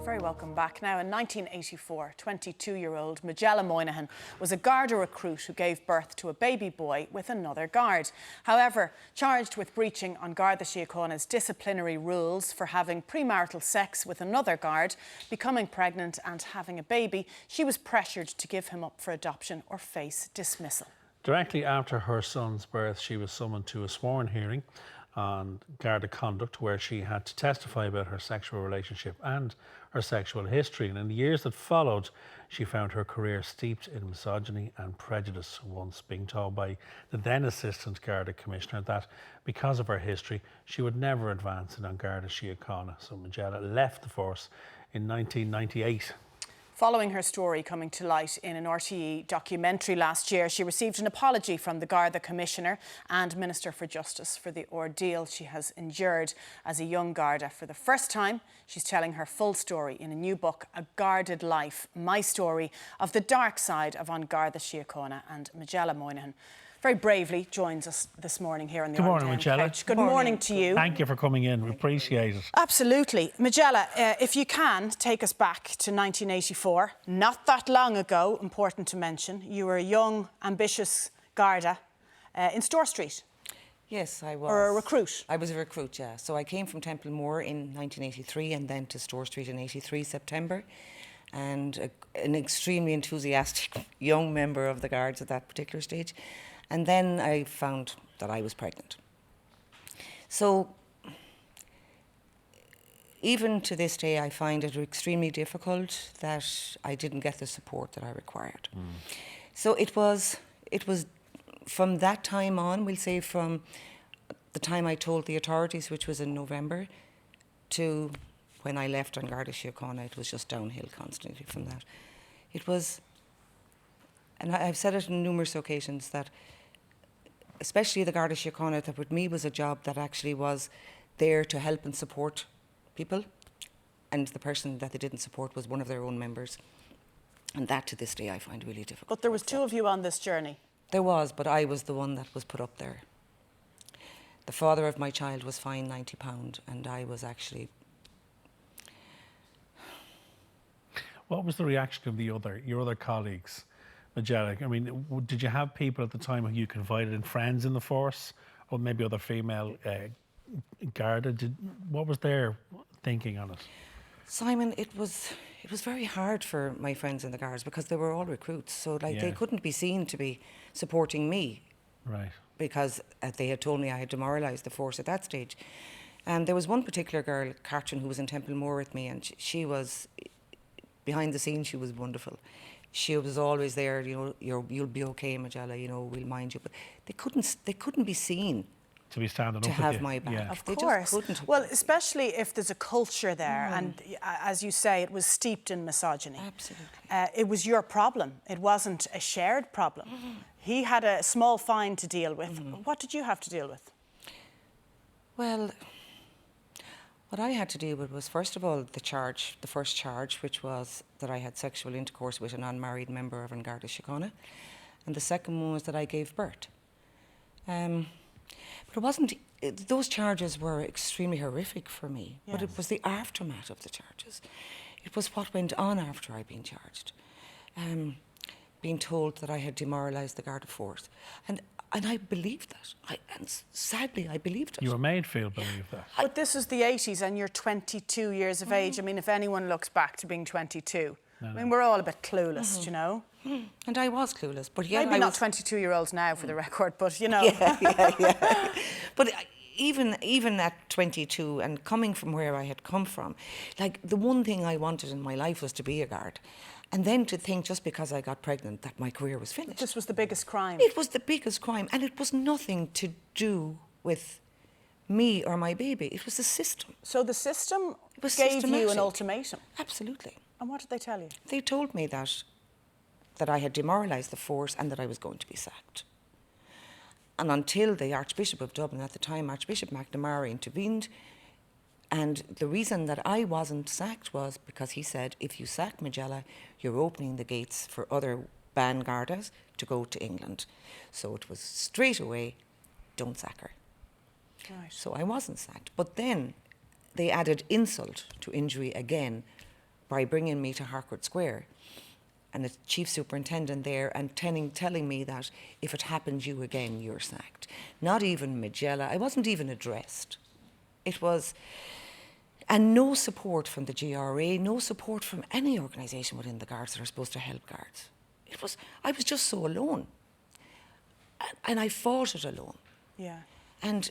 Very welcome back. Now, in 1984, 22-year-old Majella Moynihan was a Garda recruit who gave birth to a baby boy with another guard. However, charged with breaching on Garda Síochána's disciplinary rules for having premarital sex with another guard, becoming pregnant and having a baby, she was pressured to give him up for adoption or face dismissal. Directly after her son's birth, she was summoned to a sworn hearing on Garda conduct, where she had to testify about her sexual relationship and her sexual history. And in the years that followed, she found her career steeped in misogyny and prejudice, once being told by the then Assistant Garda Commissioner that because of her history, she would never advance in An Garda Síochána. So Majella left the force in 1998. Following her story coming to light in an RTE documentary last year, she received an apology from the Garda Commissioner and Minister for Justice for the ordeal she has endured as a young Garda. For the first time, she's telling her full story in a new book, A Guarded Life, My Story of the Dark Side of An Garda Síochána. And Majella Moynihan very bravely joins us this morning here on the Good morning, Majella. Good morning to you. Thank you for coming in. We appreciate it. Absolutely. Majella, if you can, take us back to 1984. Not that long ago, important to mention. You were a young, ambitious Garda in Store Street. Yes, I was. Or a recruit. I was a recruit, yeah. So I came from Templemore in 1983 and then to Store Street in 83 September. And an extremely enthusiastic young member of the Guards at that particular stage. And then I found that I was pregnant. So even to this day, I find it extremely difficult that I didn't get the support that I required. So it was from that time on, we'll say from the time I told the authorities, which was in November, to when I left An Garda Síochána, it was just downhill constantly from that. It was, and I've said it on numerous occasions, that especially the Garda Síochána, that with me was a job that actually was there to help and support people, and the person that they didn't support was one of their own members. And that to this day I find really difficult. But there was two of you on this journey. There was, but I was the one that was put up there. The father of my child was fined £90 and I was actually... What was the reaction of your other colleagues, Majella? I mean, did you have people at the time who you confided in, friends in the force, or maybe other female Garda? What was their thinking on it? Simon, it was very hard for my friends in the Guards because they were all recruits, so they couldn't be seen to be supporting me, right? Because they had told me I had demoralised the force at that stage. And there was one particular girl, Catherine, who was in Templemore with me, and she was behind the scenes. She was wonderful. She was always there. You know, you'll be okay, Majella. You know, we'll mind you. But they couldn't be seen to be standing to up have with you. my back. Yeah. Of They course. just couldn't. Well, especially if there's a culture there, and as you say, it was steeped in misogyny. Absolutely. It was your problem. It wasn't a shared problem. He had a small fine to deal with. What did you have to deal with? Well, what I had to deal with was, first of all, the first charge, which was that I had sexual intercourse with an unmarried member of An Garda Síochána. And the second one was that I gave birth. But it wasn't, those charges were extremely horrific for me, but it was the aftermath of the charges. It was what went on after I'd been charged. Being told that I had demoralised the Garda force. And I believed that. And sadly, I believed it. You were made feel believe that. But this is the 80s and you're 22 years of age. I mean, if anyone looks back to being 22, I mean, we're all a bit clueless, you know? And I was clueless, but yet Maybe not 22-year-olds now, for the record, but, you know. Yeah. But even at 22 and coming from where I had come from, like, the one thing I wanted in my life was to be a guard. And then to think, just because I got pregnant, that my career was finished. This was the biggest crime. It was the biggest crime, and it was nothing to do with me or my baby. It was the system. So the system was gave you systematic. an ultimatum. Absolutely. And what did they tell you? They told me that I had demoralised the force and that I was going to be sacked. And until the Archbishop of Dublin, at the time Archbishop McNamara, intervened, and the reason that I wasn't sacked was because he said, if you sack Majella, you're opening the gates for other band Gardas to go to England. So it was straight away, don't sack her. Right. So I wasn't sacked. But then they added insult to injury again by bringing me to Harcourt Square, and the chief superintendent there, and telling me that if it happens you again, you're sacked. Not even Magella. I wasn't even addressed. It was, and no support from the GRA, no support from any organisation within the Guards that are supposed to help Guards. I was just so alone. And I fought it alone. Yeah. And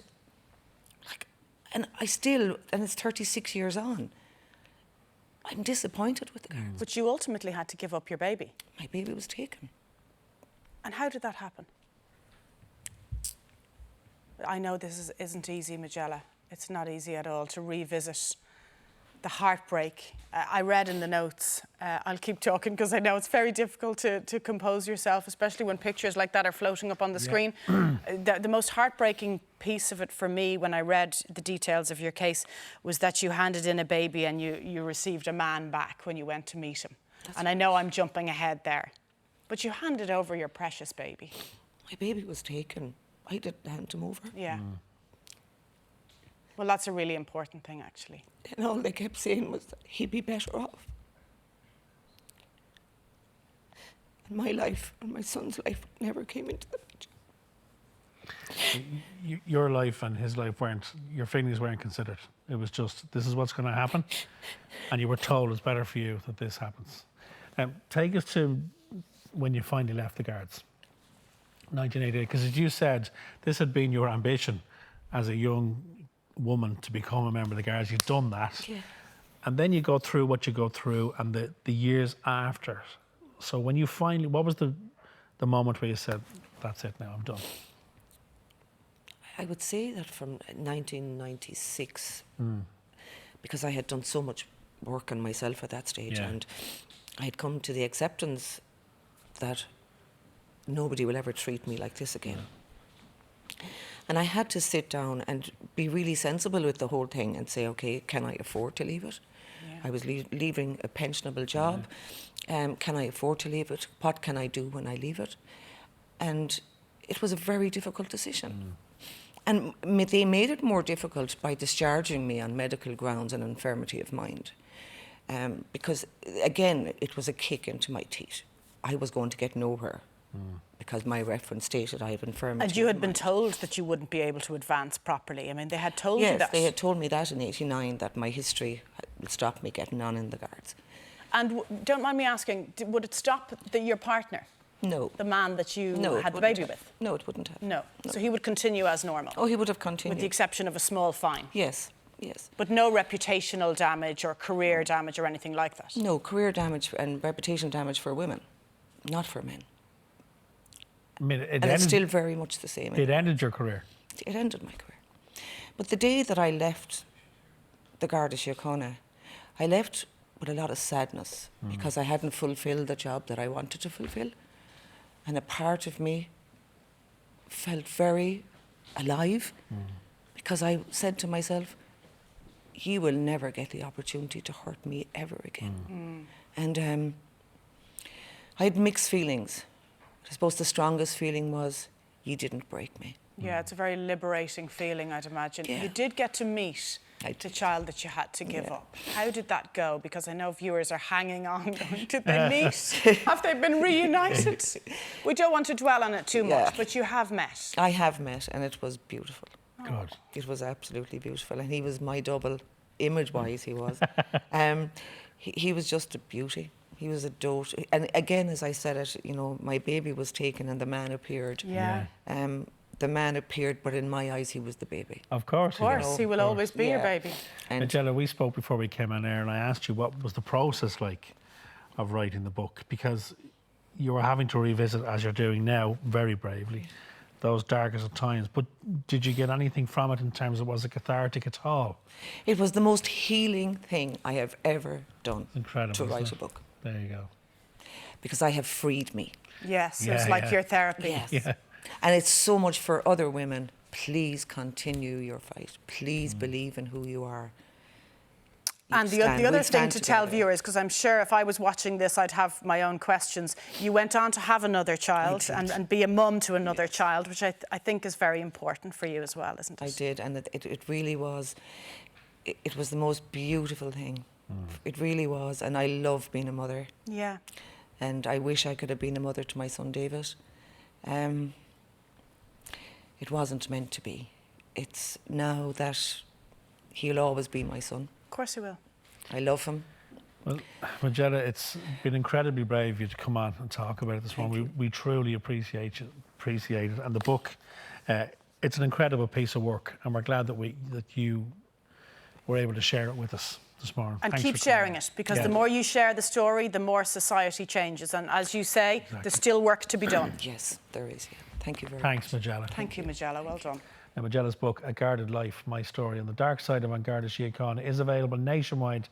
it's 36 years on. I'm disappointed with the Guards. But you ultimately had to give up your baby. My baby was taken. And how did that happen? I know this isn't easy, Magella. It's not easy at all to revisit the heartbreak. I read in the notes, I'll keep talking because I know it's very difficult to compose yourself, especially when pictures like that are floating up on the screen. The most heartbreaking piece of it for me when I read the details of your case was that you handed in a baby and you received a man back when you went to meet him. And I know I'm jumping ahead there, but you handed over your precious baby. My baby was taken. I didn't hand him over. Yeah. Well, that's a really important thing, actually. And all they kept saying was that he'd be better off. And my life and my son's life never came into the picture. Your life and his life your feelings weren't considered. It was just, this is what's going to happen. And you were told it's better for you that this happens. Take us to when you finally left the Guards, 1988, because as you said, this had been your ambition as a young woman to become a member of the Guards. You've done that. Yeah. And then you go through what you go through and the years after. So when you finally, what was the moment where you said, that's it now, I'm done? I would say that from 1996, because I had done so much work on myself at that stage, and I had come to the acceptance that nobody will ever treat me like this again. And I had to sit down and be really sensible with the whole thing and say, okay, can I afford to leave it? Yeah. I was leaving a pensionable job. Can I afford to leave it? What can I do when I leave it? And it was a very difficult decision. And they made it more difficult by discharging me on medical grounds and infirmity of mind. Because, again, it was a kick into my teeth. I was going to get nowhere. Because my reference stated I have infirmity. And you had been told that you wouldn't be able to advance properly. I mean, they had told you that. Yes, they had told me that in '89, that my history would stop me getting on in the Guards. And don't mind me asking, would it stop your partner? No. The man that you No, had the baby with? No, it wouldn't have. No. So he would continue as normal? Oh, he would have continued. With the exception of a small fine? Yes, yes. But no reputational damage or career damage or anything like that? No, career damage and reputation damage for women, not for men. I mean, It's still very much the same. It ended your career. It ended my career. But the day that I left the Garda Síochána, I left with a lot of sadness because I hadn't fulfilled the job that I wanted to fulfill. And a part of me felt very alive because I said to myself, you will never get the opportunity to hurt me ever again. And I had mixed feelings. I suppose the strongest feeling was, you didn't break me. Yeah, it's a very liberating feeling, I'd imagine. Yeah. You did get to meet the child that you had to give up. How did that go? Because I know viewers are hanging on going, did they meet? Have they been reunited? We don't want to dwell on it too much, but you have met. I have met, and it was beautiful. Good. It was absolutely beautiful, and he was my double, image-wise he was. He was just a beauty. He was a dote. And again, as I said it, you know, my baby was taken and the man appeared. Yeah. The man appeared, but in my eyes, he was the baby. Of course. Of course, he will always be your baby. And Magella, we spoke before we came on air and I asked you what was the process like of writing the book, because you were having to revisit, as you're doing now, very bravely, those darkest of times. But did you get anything from it in terms of, was it cathartic at all? it was the most healing thing I have ever done. Incredible, to isn't write it? a book. There you go. Because I have freed me. Yes, Yeah, it's like yeah. your therapy. Yes. Yeah. And it's so much for other women. Please continue your fight. Please believe in who you are. And the other thing to tell viewers, because I'm sure if I was watching this, I'd have my own questions. You went on to have another child and be a mum to another child, which I think is very important for you as well, isn't it? I did, and it really was. It was the most beautiful thing. It really was. And I love being a mother. Yeah. And I wish I could have been a mother to my son David. It wasn't meant to be. It's now that he'll always be my son. Of course he will. I love him. Well, Majella, it's been incredibly brave of you to come on and talk about it this morning. We truly appreciate it. And the book, it's an incredible piece of work, and we're glad that you were able to share it with us this morning. And Thanks keep for coming sharing on. it, because Yeah. the more you share the story, the more society changes. And as you say, there's still work to be done. Yes, there is. Yeah. Thank you very Thanks, much. Majella. Thank you, Majella. Well done. Now, Majella's book, A Guarded Life, My Story on the Dark Side of An Garda Síochána, is available nationwide